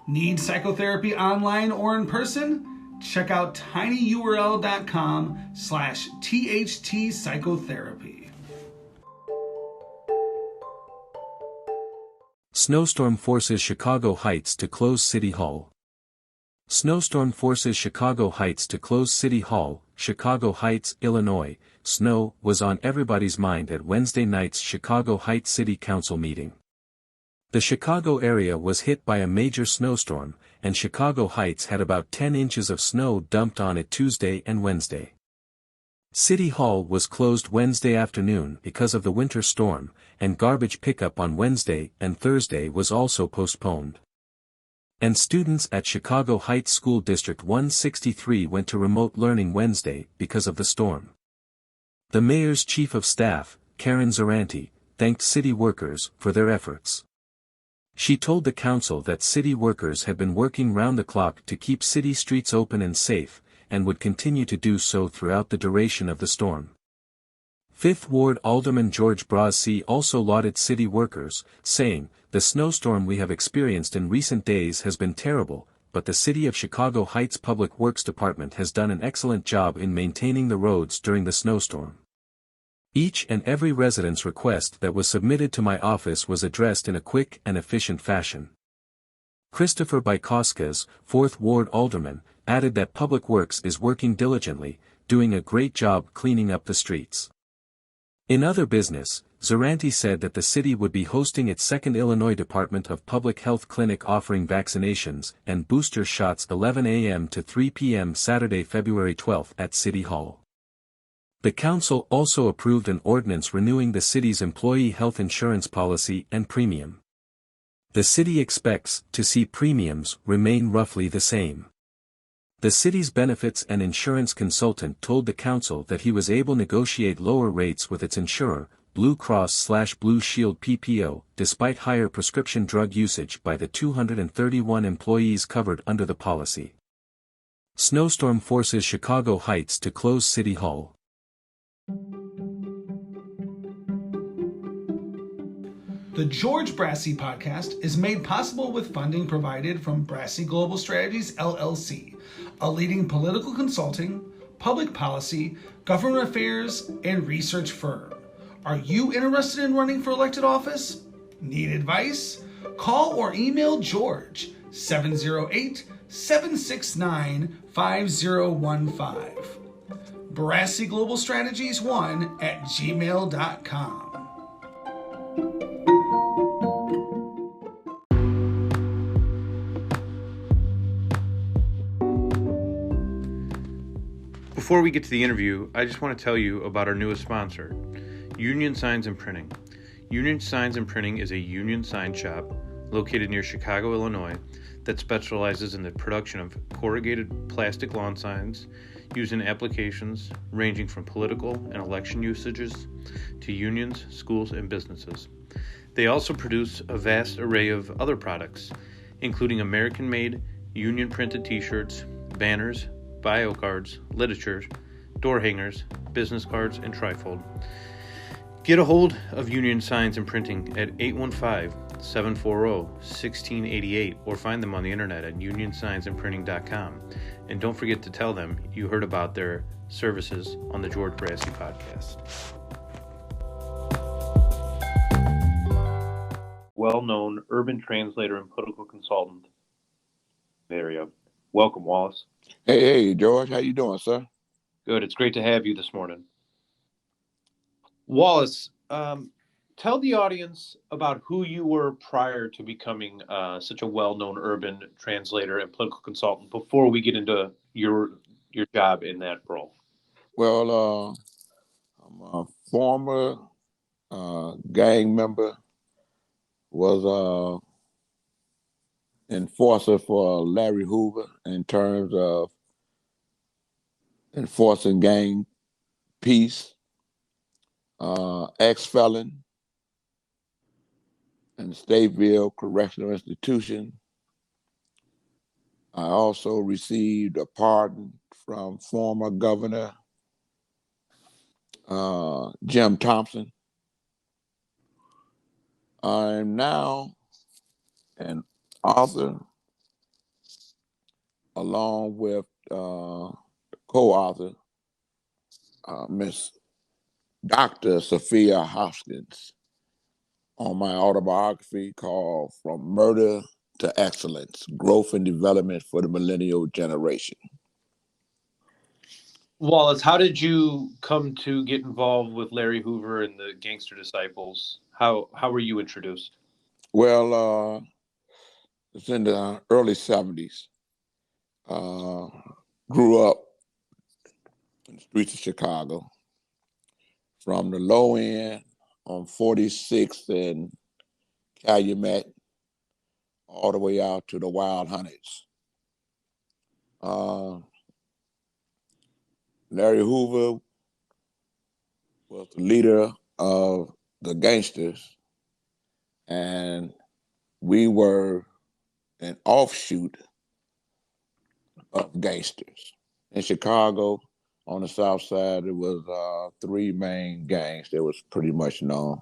Need psychotherapy online or in person? Check out tinyurl.com/THT psychotherapy. Snowstorm forces Chicago Heights to close City Hall. Snowstorm forces Chicago Heights to close City Hall, Chicago Heights, Illinois. Snow was on everybody's mind at Wednesday night's Chicago Heights City Council meeting. The Chicago area was hit by a major snowstorm, and Chicago Heights had about 10 inches of snow dumped on it Tuesday and Wednesday. City Hall was closed Wednesday afternoon because of the winter storm, and garbage pickup on Wednesday and Thursday was also postponed. And students at Chicago Heights School District 163 went to remote learning Wednesday because of the storm. The mayor's chief of staff, Karen Zaranti, thanked city workers for their efforts. She told the council that city workers had been working round the clock to keep city streets open and safe, and would continue to do so throughout the duration of the storm. Fifth Ward Alderman George Brassi also lauded city workers, saying, "The snowstorm we have experienced in recent days has been terrible, but the City of Chicago Heights Public Works Department has done an excellent job in maintaining the roads during the snowstorm. Each and every resident's request that was submitted to my office was addressed in a quick and efficient fashion." Christopher Bykoskas, 4th Ward Alderman, added that Public Works is working diligently, doing a great job cleaning up the streets. In other business, Zaranti said that the city would be hosting its second Illinois Department of Public Health clinic offering vaccinations and booster shots 11 a.m. to 3 p.m. Saturday, February 12 at City Hall. The council also approved an ordinance renewing the city's employee health insurance policy and premium. The city expects to see premiums remain roughly the same. The city's benefits and insurance consultant told the council that he was able to negotiate lower rates with its insurer, Blue Cross/Blue Shield PPO, despite higher prescription drug usage by the 231 employees covered under the policy. Snowstorm forces Chicago Heights to close City Hall. The George Brassi podcast is made possible with funding provided from Brassi Global Strategies LLC, a leading political consulting, public policy, government affairs, and research firm. Are you interested in running for elected office? Need advice? Call or email George 708-769-5015. Brassi Global Strategies 1@gmail.com. Before we get to the interview, I just want to tell you about our newest sponsor, Union Signs and Printing. Union Signs and Printing is a union sign shop located near Chicago, Illinois, that specializes in the production of corrugated plastic lawn signs used in applications ranging from political and election usages to unions, schools, and businesses. They also produce a vast array of other products, including American-made, union-printed t-shirts, banners, bio cards, literature, door hangers, business cards, and trifold. Get a hold of Union Signs and Printing at 815-740-1688 or find them on the internet at unionsignsandprinting.com. And don't forget to tell them you heard about their services on the George Brassi podcast. Well-known urban translator and political consultant. There you go. Welcome, Wallace. Hey, George. How you doing, sir? Good. It's great to have you this morning. Wallace, tell the audience about who you were prior to becoming such a well-known urban translator and political consultant before we get into your job in that role. Well, I'm a former gang member, was enforcer for Larry Hoover in terms of enforcing gang peace, ex-felon in Stateville Correctional Institution. I also received a pardon from former Governor Jim Thompson. I'm now an author, along with co-author, Miss Dr. Sophia Hoskins, on my autobiography called From Murder to Excellence, Growth and Development for the Millennial Generation. Wallace, how did you come to get involved with Larry Hoover and the Gangster Disciples? How were you introduced? Well, it's in the early 70s. Grew up in the streets of Chicago, from the low end on 46th and Calumet all the way out to the Wild Hundreds. Larry Hoover was the leader of the gangsters, and we were an offshoot of gangsters. In Chicago, on the south side, there was three main gangs that was pretty much known.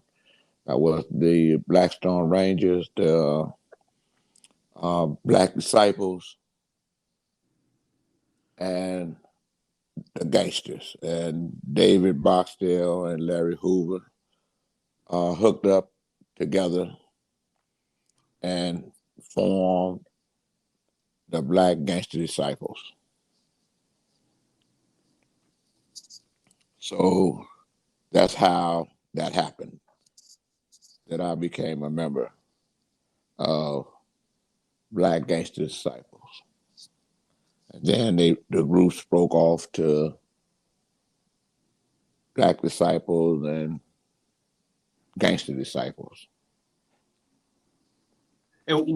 That was the Blackstone Rangers, the Black Disciples, and the gangsters. And David Boxdale and Larry Hoover hooked up together and formed the Black Gangster Disciples. So that's how that happened, that I became a member of Black Gangster Disciples. And then the groups broke off to Black Disciples and Gangster Disciples. And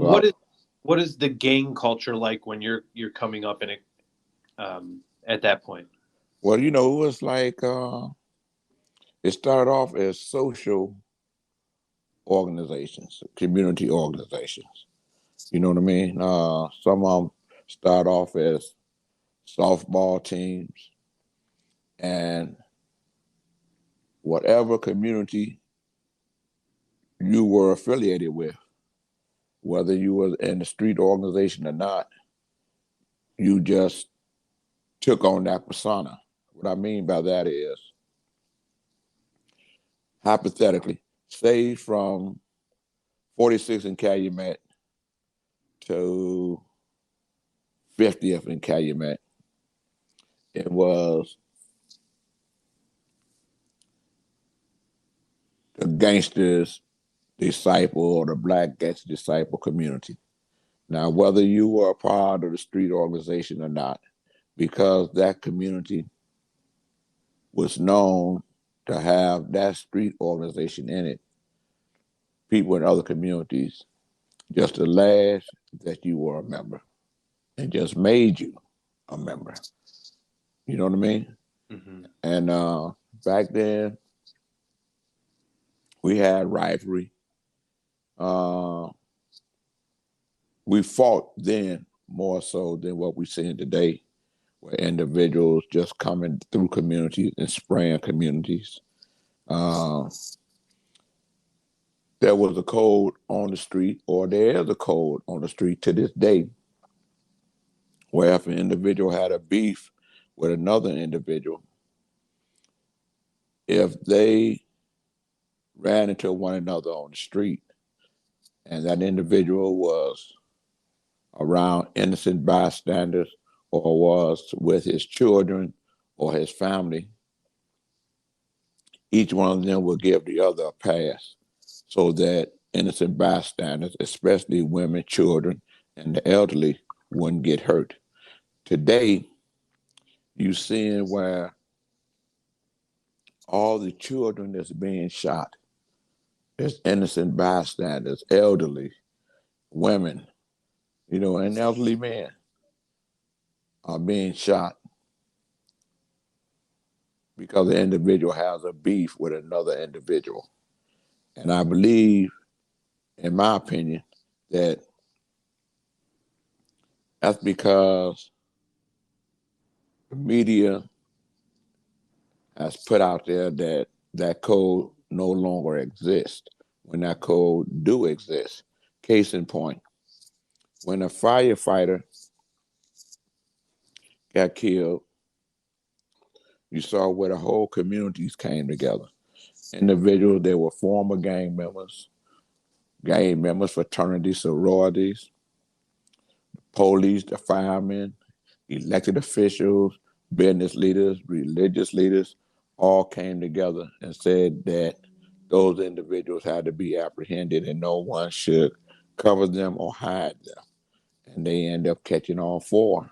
what is the gang culture like when you're coming up in it at that point? Well, it was like it started off as social organizations, community organizations. You know what I mean? Some of them start off as softball teams, and whatever community you were affiliated with, whether you were in the street organization or not, you just took on that persona. What I mean by that is, hypothetically, say from 46 in Calumet to 50th in Calumet, it was the Gangsters Disciple or the Black Gangster Disciple community. Now, whether you were a part of the street organization or not, because that community was known to have that street organization in it, people in other communities just alleged that you were a member and just made you a member. You know what I mean? Mm-hmm. And back then, we had rivalry. We fought then more so than what we're seeing today, where individuals just coming through communities and spraying communities. There was a code on the street, or there is a code on the street to this day, where if an individual had a beef with another individual, if they ran into one another on the street and that individual was around innocent bystanders or was with his children or his family, each one of them would give the other a pass so that innocent bystanders, especially women, children, and the elderly, wouldn't get hurt. Today, you're seeing where all the children that's being shot is innocent bystanders, elderly, women, and elderly men are being shot because the individual has a beef with another individual. And I believe, in my opinion, that that's because the media has put out there that that code no longer exists, when that code do exist. Case in point, when a firefighter got killed, you saw where the whole communities came together. Individuals that were former gang members, fraternities, sororities, police, the firemen, elected officials, business leaders, religious leaders, all came together and said that those individuals had to be apprehended and no one should cover them or hide them. And they end up catching all four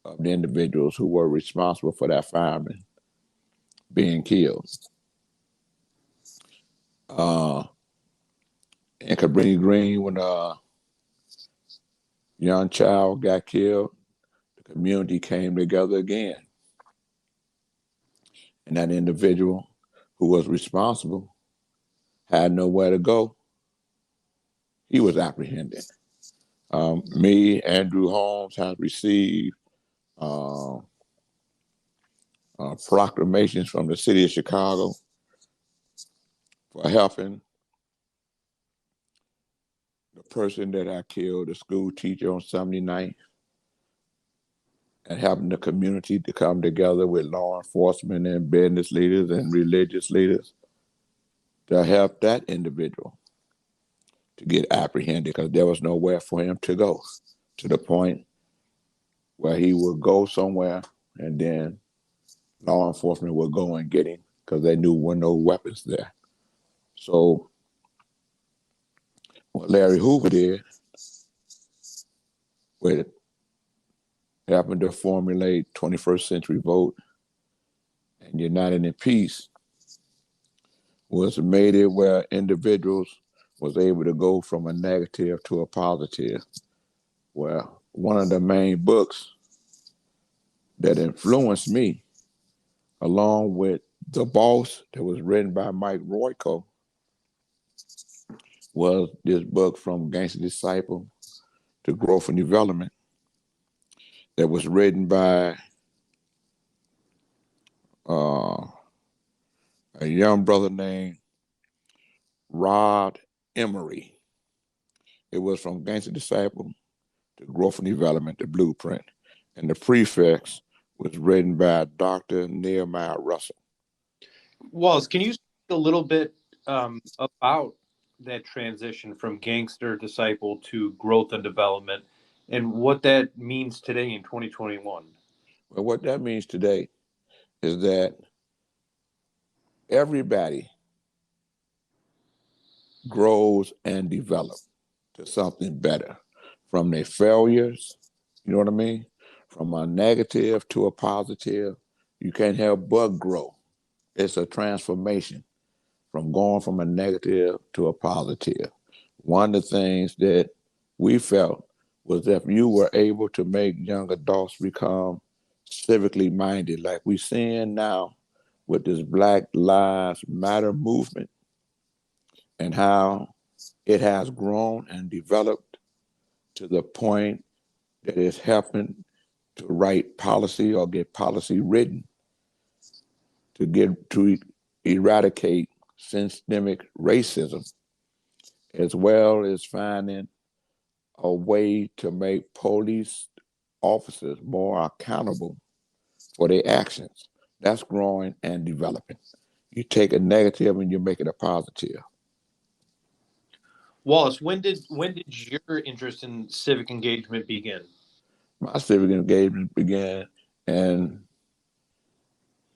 of the individuals who were responsible for that fireman being killed. In Cabrini Green, when a young child got killed, the community came together again. And that individual who was responsible had nowhere to go. He was apprehended. Me, Andrew Holmes, has received proclamations from the city of Chicago for helping the person that I killed, the school teacher on 79th, and helping the community to come together with law enforcement and business leaders and religious leaders to help that individual to get apprehended because there was nowhere for him to go, to the point where he would go somewhere and then law enforcement would go and get him because they knew there were no weapons there. So what Larry Hoover did with helping to formulate 21st Century Vote and United in Peace was made it where individuals was able to go from a negative to a positive. Well, one of the main books that influenced me, along with The Boss, that was written by Mike Royko, was this book From Gangster Disciples to Growth and Development that was written by a young brother named Rod Emery. It was From Gangster Disciples to Growth and Development, the blueprint. And the prefix was written by Dr. Nehemiah Russell. Wallace, can you speak a little bit about that transition from gangster disciple to growth and development and what that means today in 2021? Well, what that means today is that everybody grows and develops to something better from their failures, you know what I mean? From a negative to a positive, you can't help but grow. It's a transformation from going from a negative to a positive. One of the things that we felt was that if you were able to make young adults become civically minded, like we're seeing now with this Black Lives Matter movement and how it has grown and developed to the point that it's helping to write policy or get policy written to eradicate systemic racism, as well as finding a way to make police officers more accountable for their actions. That's growing and developing. You take a negative and you make it a positive. Wallace, when did your interest in civic engagement begin? My civic engagement began and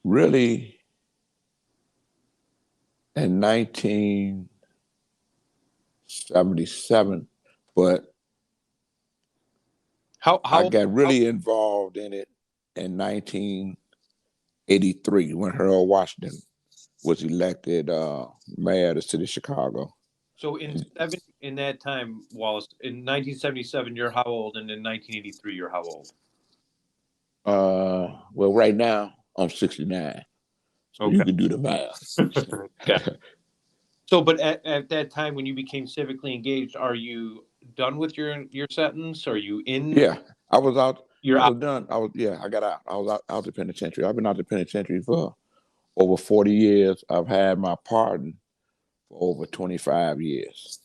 really in 1977, but I got really involved in it in 1983 when Harold Washington was elected mayor of the city of Chicago. So in that time, Wallace, in 1977, you're how old? And in 1983, you're how old? Well, right now, I'm 69. So okay. You can do the math. Okay. So, but at that time when you became civically engaged, are you done with your sentence? Are you in? Yeah, I was out. You're I was out. done. I got out. I was out the penitentiary. I've been out the penitentiary for over 40 years. I've had my pardon for over 25 years.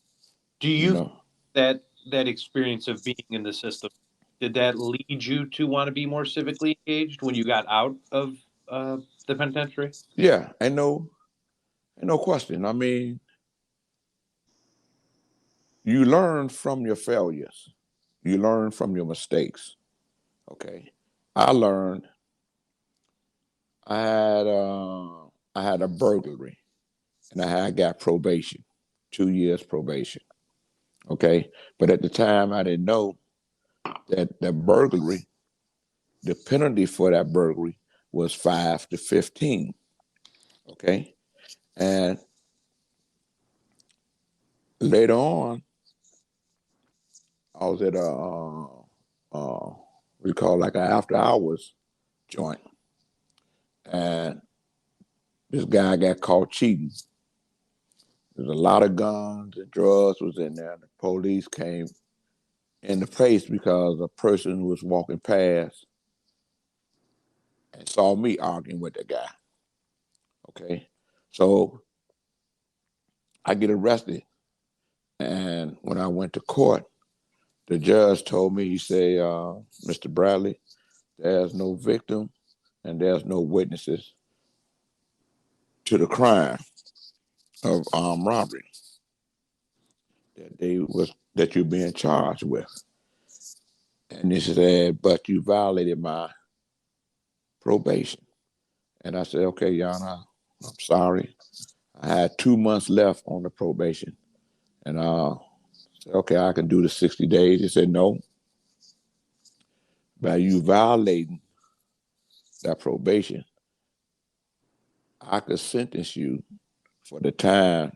Do you know that experience of being in the system Did that lead you to want to be more civically engaged when you got out of the penitentiary? Yeah, ain't no question. I mean, you learn from your failures. You learn from your mistakes. Okay. I learned I had I had a burglary and I got probation, 2 years probation. Okay. But at the time I didn't know that the burglary, the penalty for that burglary was 5 to 15. Okay. And later on, I was at we call like an after hours joint. And this guy got caught cheating. There's a lot of guns and drugs was in there. The police came in the place because a person was walking past and saw me arguing with the guy. Okay. So I get arrested. And when I went to court, the judge told me, he said, Mr. Bradley, there's no victim and there's no witnesses to the crime of armed robbery that you're being charged with. And he said, but you violated my probation. And I said, okay, Your Honor, I'm sorry. I had 2 months left on the probation. And I said, okay, I can do the 60 days. He said, no. By you violating that probation, I could sentence you for the time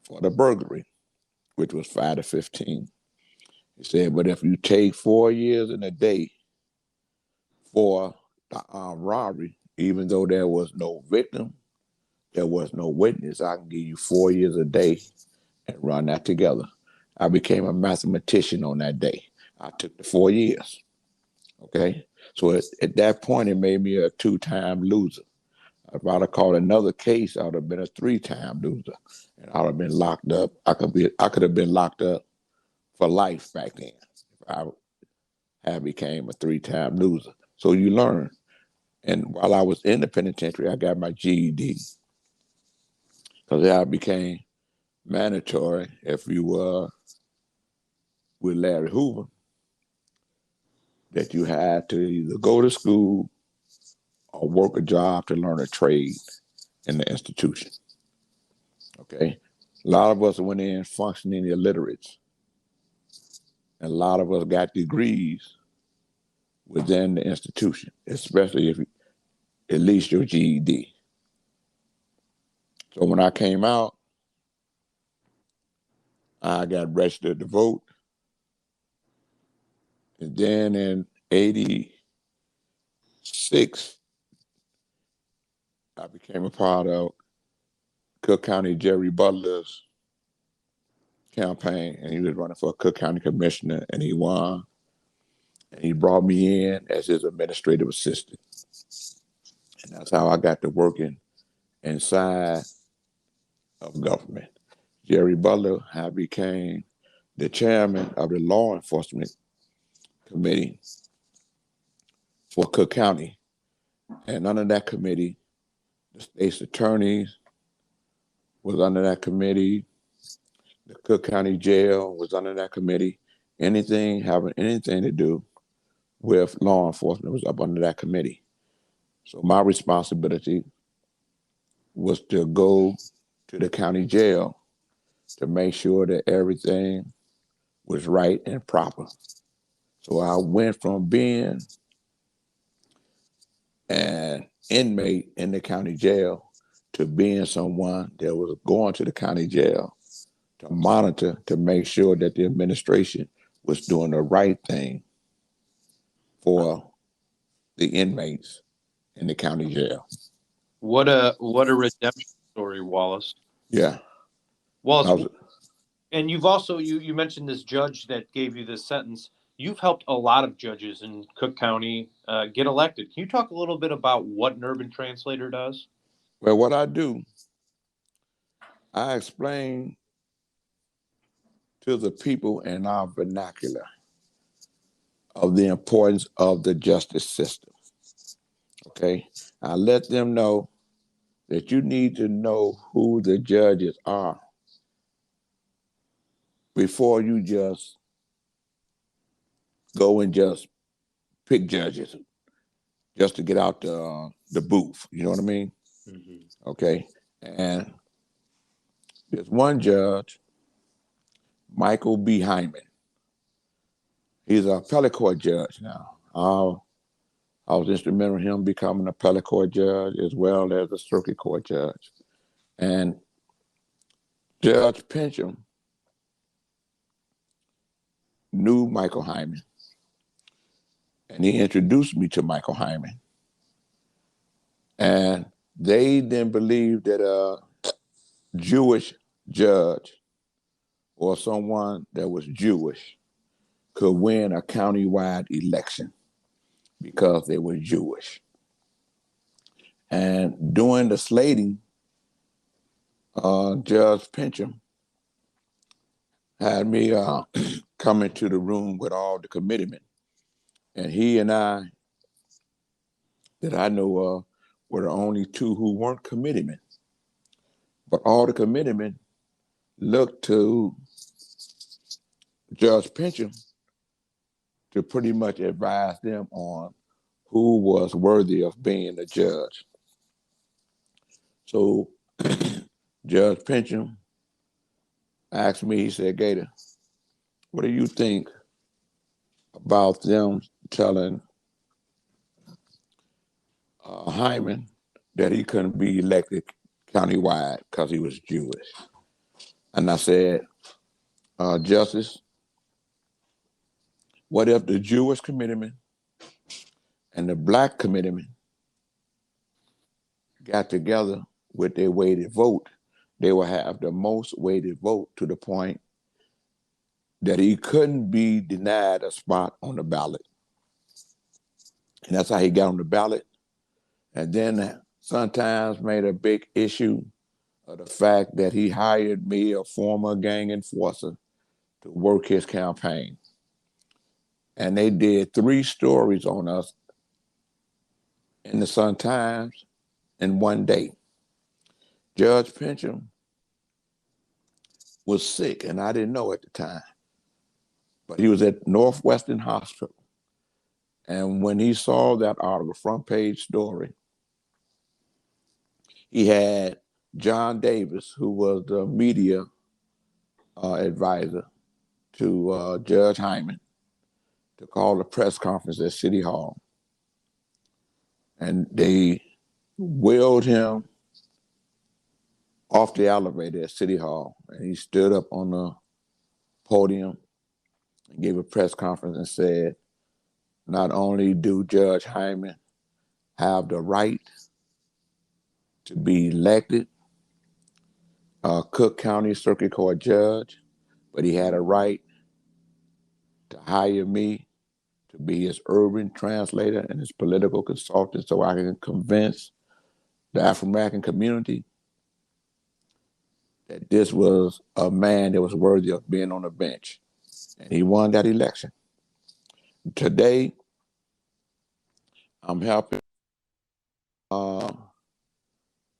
for the burglary, which was 5 to 15. He said, but if you take 4 years and a day for the robbery, even though there was no victim, there was no witness, I can give you 4 years a day and run that together. I became a mathematician on that day. I took the 4 years. Okay. So at that point, it made me a 2-time loser. If I'd have caught another case, I would have been a 3-time loser. And I would have been locked up. I could have been locked up for life back then if I had became a 3-time loser. So you learn. And while I was in the penitentiary, I got my GED. Because that became mandatory if you were with Larry Hoover, that you had to either go to school or work a job to learn a trade in the institution. Okay? A lot of us went in functioning illiterates. And a lot of us got degrees within the institution, especially if at least your GED. So when I came out, I got registered to vote. And then in 86, I became a part of Cook County Jerry Butler's campaign, and he was running for Cook County Commissioner, and he won. And he brought me in as his administrative assistant. And that's how I got to working inside of government. Jerry Butler, I became the chairman of the law enforcement committee for Cook County. And under that committee, the state's attorneys was under that committee. The Cook County Jail was under that committee. Anything having anything to do with law enforcement was up under that committee. So my responsibility was to go to the county jail to make sure that everything was right and proper. So I went from being an inmate in the county jail to being someone that was going to the county jail to monitor, to make sure that the administration was doing the right thing for the inmates in the county jail. What a redemption story, Wallace. Yeah. Wallace, and you've also you mentioned this judge that gave you this sentence. You've helped a lot of judges in Cook County get elected. Can you talk a little bit about what an urban translator does? Well, what I do, I explain to the people in our vernacular of the importance of the justice system. Okay? I let them know that you need to know who the judges are before you just go and just pick judges just to get out the booth. You know what I mean? Mm-hmm. Okay. And there's one judge, Michael B. Hyman. He's an appellate court judge now. I was instrumental in him becoming an appellate court judge as well as a circuit court judge. And Judge Pincham knew Michael Hyman, and he introduced me to Michael Hyman. And they didn't believe that a Jewish judge or someone that was Jewish could win a countywide election because they were Jewish. And during the slating, Judge Pincham had me come into the room with all the committeemen. And he and I, that I know of, were the only two who weren't committeemen. But all the committeemen looked to Judge Pincham to pretty much advise them on who was worthy of being a judge. So Judge Pincham asked me, he said, Gator, what do you think about them telling Hyman that he couldn't be elected countywide because he was Jewish? And I said, Justice, what if the Jewish committeeman and the black committeeman got together with their weighted vote? They will have the most weighted vote to the point that he couldn't be denied a spot on the ballot. And that's how he got on the ballot. And then sometimes made a big issue of the fact that he hired me, a former gang enforcer, to work his campaign. And they did 3 stories on us in the Sun-Times in one day. Judge Pincham was sick, and I didn't know at the time. But he was at Northwestern Hospital. And when he saw that article, front page story, he had John Davis, who was the media advisor to Judge Hyman, to call a press conference at City Hall. And they wheeled him off the elevator at City Hall. And he stood up on the podium and gave a press conference and said, not only do Judge Hyman have the right to be elected Cook County Circuit Court judge, but he had a right to hire me to be his urban translator and his political consultant so I can convince the Afro-American community that this was a man that was worthy of being on the bench. And he won that election. Today, I'm helping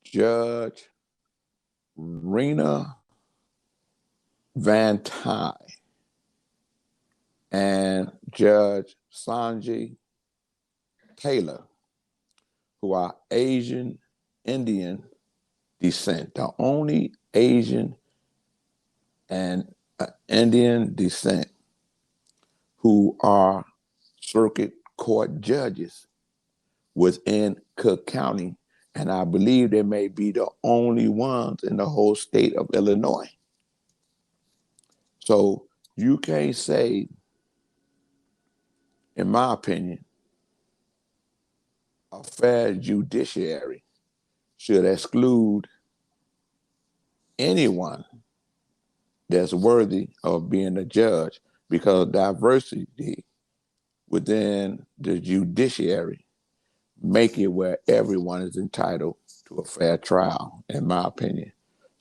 Judge Rena Van Ty and Judge Sanjay Taylor, who are Asian Indian descent, the only Asian and Indian descent who are circuit court judges within Cook County. And I believe they may be the only ones in the whole state of Illinois. So you can't say, in my opinion, a fair judiciary should exclude anyone that's worthy of being a judge, because diversity within the judiciary make it where everyone is entitled to a fair trial, in my opinion.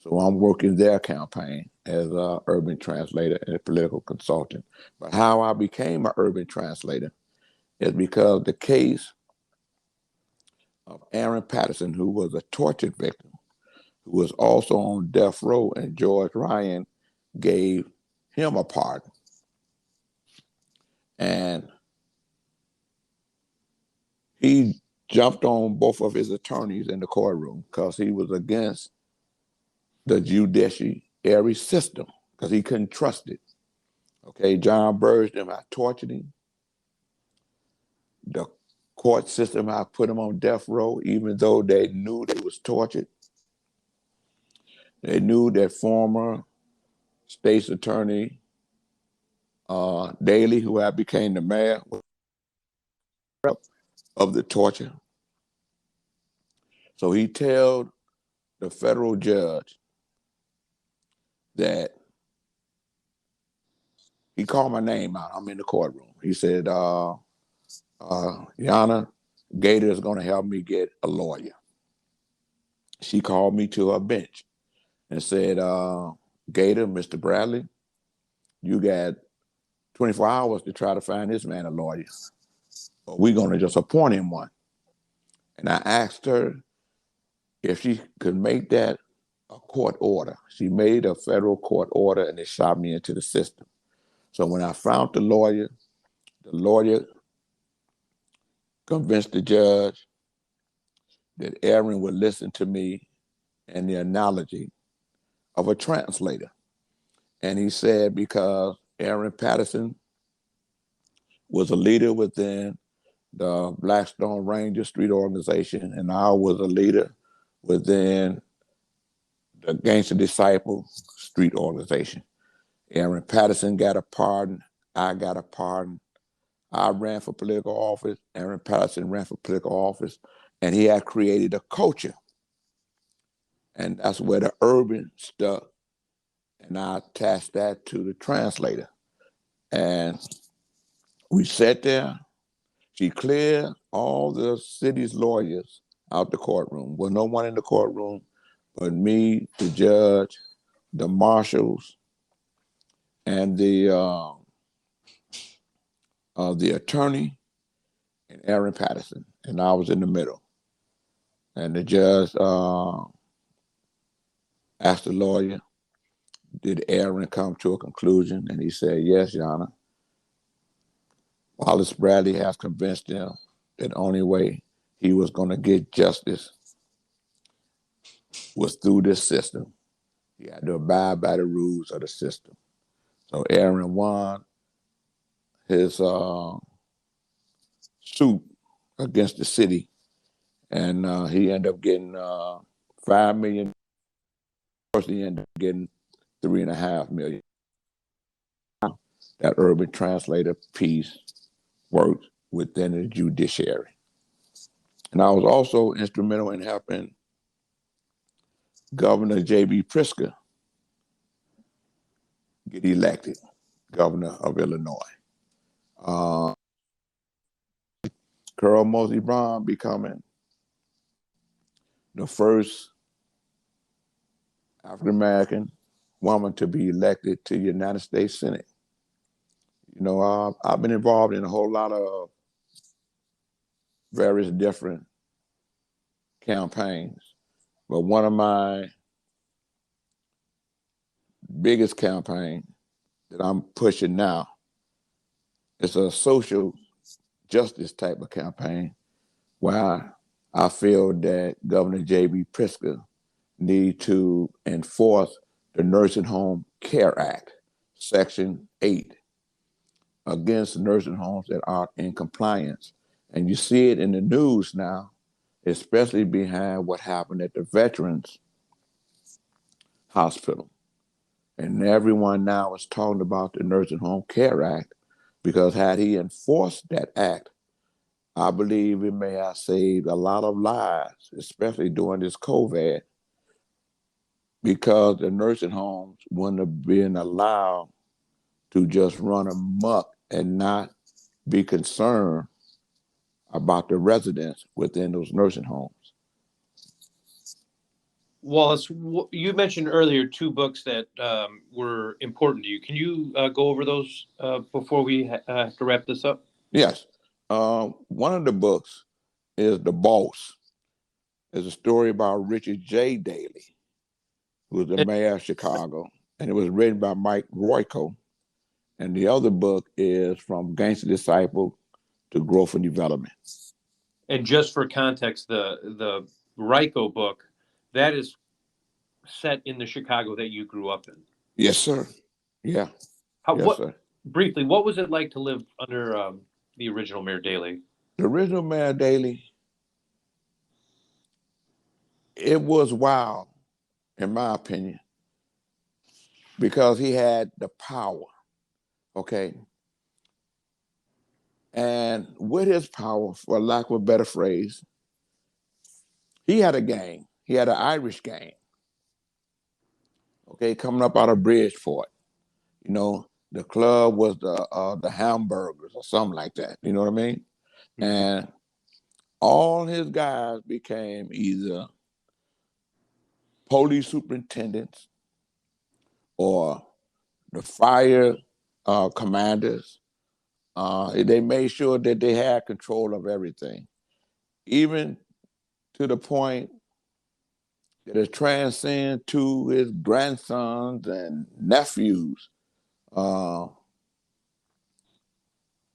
So I'm working their campaign as an urban translator and a political consultant. But how I became an urban translator is because the case of Aaron Patterson, who was a tortured victim, who was also on death row, and George Ryan gave him a pardon. And he jumped on both of his attorneys in the courtroom because he was against the judiciary system because he couldn't trust it. Okay, John Burge, them had tortured him. The court system had put him on death row, even though they knew they was tortured. They knew that former state's attorney Daley, who had became the mayor, was of the torture. So he told the federal judge that he called my name out. I'm in the courtroom. He said, Yana, Gator is going to help me get a lawyer. She called me to her bench and said, Gator, Mr. Bradley, you got 24 hours to try to find this man a lawyer. Or we're going to just appoint him one. And I asked her if she could make that a court order. She made a federal court order and it shot me into the system. So when I found the lawyer convinced the judge that Aaron would listen to me and the analogy of a translator. And he said because Aaron Patterson was a leader within the Blackstone Ranger Street organization, and I was a leader within the Gangster Disciples Street organization. Aaron Patterson got a pardon. I got a pardon. I ran for political office. Aaron Patterson ran for political office, and he had created a culture. And that's where the urban stuck. And I attached that to the translator. And we sat there. She cleared all the city's lawyers out the courtroom. Well, no one in the courtroom but me, the judge, the marshals, and the attorney, and Aaron Patterson. And I was in the middle. And the judge asked the lawyer, did Aaron come to a conclusion? And he said, yes, Your Honor. Wallace Bradley has convinced him that the only way he was going to get justice was through this system. He had to abide by the rules of the system. So Aaron won his suit against the city, and he ended up getting $5 million. First, he ended up getting $3.5 million. That urban translator piece worked within the judiciary. And I was also instrumental in helping Governor J.B. Pritzker get elected governor of Illinois. Carol Moseley Brown becoming the first African-American woman to be elected to the United States Senate. You know, I've been involved in a whole lot of various different campaigns, but one of my biggest campaign that I'm pushing now is a social justice type of campaign where I feel that Governor J.B. Pritzker need to enforce the Nursing Home Care Act, Section 8, against nursing homes that are in compliance. And you see it in the news now, especially behind what happened at the Veterans Hospital. And everyone now is talking about the Nursing Home Care Act, because had he enforced that act, I believe it may have saved a lot of lives, especially during this COVID, because the nursing homes wouldn't have been allowed to just run amok and not be concerned about the residents within those nursing homes. Wallace, you mentioned earlier two books that were important to you. Can you go over those before we have to wrap this up? Yes. One of the books is The Boss. It's a story about Richard J. Daley, who was the mayor of Chicago, and it was written by Mike Royko. And the other book is From Gangster Disciples to Growth and Development. And just for context, the Royko book, that is set in the Chicago that you grew up in. Yes, sir. Yeah. Sir. Briefly, what was it like to live under the original Mayor Daley? The original Mayor Daley, it was wild, in my opinion, because he had the power, okay? And with his power, for lack of a better phrase, he had a gang. He had an Irish gang, okay, coming up out of Bridgeport. You know, the club was the Hamburgers or something like that. You know what I mean? Mm-hmm. And all his guys became either police superintendents or the fire commanders. They made sure that they had control of everything, even to the point that it transcends to his grandsons and nephews.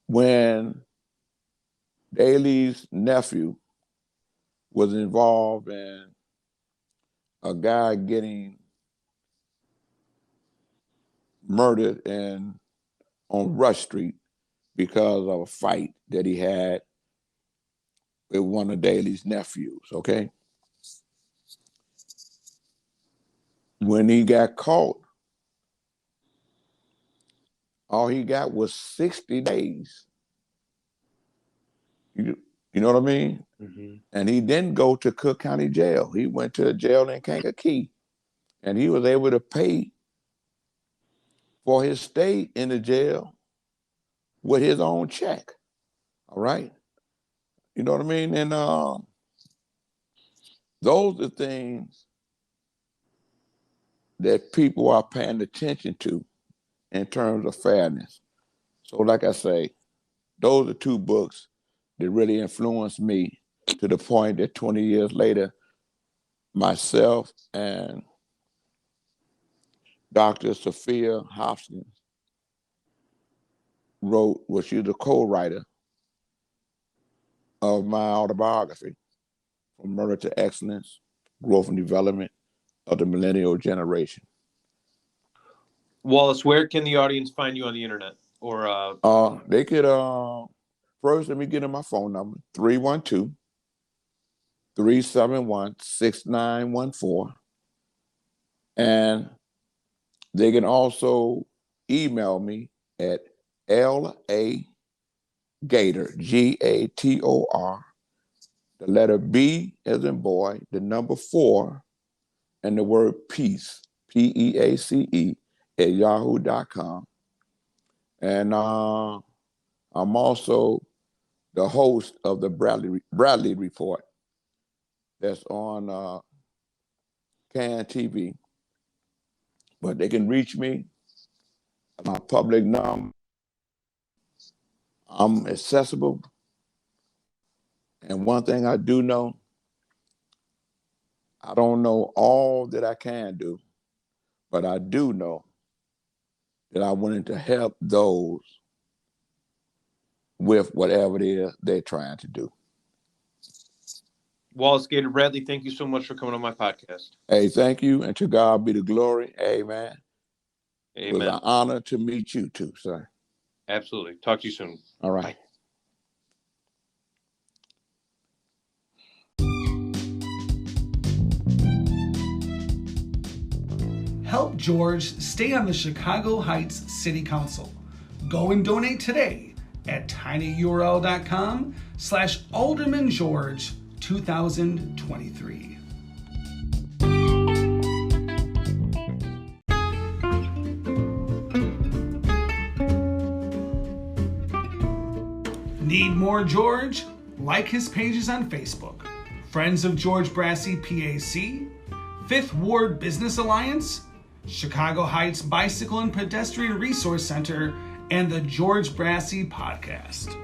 When Daley's nephew was involved in a guy getting murdered on Rush Street because of a fight that he had with one of Daley's nephews, okay? When he got caught, all he got was 60 days. You know what I mean? Mm-hmm. And he didn't go to Cook County Jail. He went to a jail in Kankakee, and he was able to pay for his stay in the jail with his own check. All right? You know what I mean? And those are things that people are paying attention to in terms of fairness. So like I say, those are two books that really influenced me to the point that 20 years later, myself and Dr. Sophia Hopkins wrote, well, she was the co-writer of my autobiography, From Murder to Excellence, Growth and Development of the Millennial Generation. Wallace, where can the audience find you on the internet? Or they could first let me get in my phone number, 312-371-6914. And they can also email me at LA Gator, Gator, the letter B as in boy, the number 4, and the word peace, PEACE, at yahoo.com. And I'm also the host of the Bradley Report that's on CAN TV. But they can reach me at my public number. I'm accessible. And one thing I do know, I don't know all that I can do, but I do know that I wanted to help those with whatever it is they're trying to do. Wallace Gator Bradley, thank you so much for coming on my podcast. Hey, thank you, and to God be the glory. Amen. Amen. It was an honor to meet you too, sir. Absolutely. Talk to you soon. All right. Bye. Help George stay on the Chicago Heights City Council. Go and donate today at tinyurl.com/AldermanGeorge 2023. Need more George? Like his pages on Facebook. Friends of George Brassey PAC, Fifth Ward Business Alliance, Chicago Heights Bicycle and Pedestrian Resource Center, and the George Brassey Podcast.